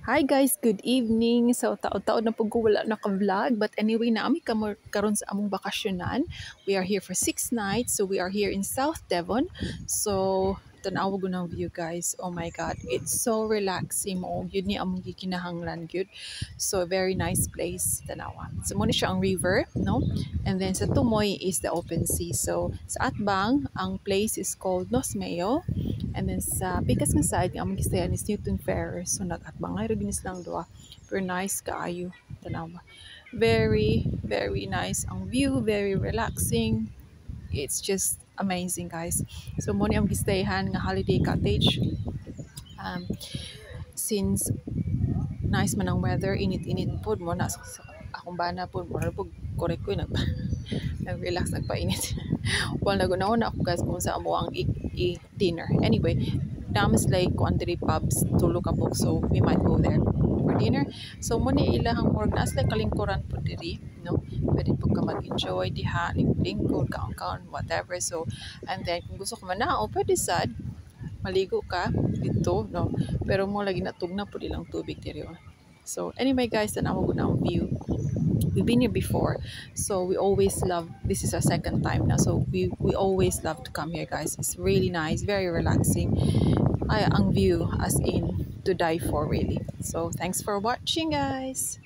Hi guys, good evening. So taon-taon na pud ko wala naka-vlog, but anyway naami karon sa among bakasyonan. We are here for 6 nights. So we are here in South Devon. So tanawa ko ng view guys. Oh my god, it's so relaxing mo. Yun ni among gikinahanglan gyud. So very nice place tanawa. So mo siya ang river, no? And then sa Tumoy is the open sea. So sa Atbang, ang place is called Nosmeo. And then sa pikas nga side nga among gistayan is Newton Fair. So nag-atbangay ra ginis lang duha. Pero nice kaayo tanawa. Very nice ang view, very relaxing. It's just amazing guys. So mo ni among gistayan nga holiday cottage. Um, since nice man ang weather, init-init pod mo na sa akong bana pod mo pug korek ko nag-relax nagpainit. Well, nagunaon ako guys kung sa amo ang dinner. Anyway, Damas Lake, Quandary Pubs, Tulo Kabuk. So, we might go there for dinner. So, muna ilahang morg na like kalingkuran po diri, no? Pwede po ka mag-enjoy diha, lingkod, kaon-kaon, whatever. So, and then, kung gusto ko man na, pwede sad, maligo ka dito, no? Pero mo lagi natugna po ilang tubig diri. So, anyway guys, tanawa ko na ang view. We've been here before, so we always love. This is our second time now, so we always love to come here guys. It's really nice, very relaxing. Ang view as in to die for really. So thanks for watching guys.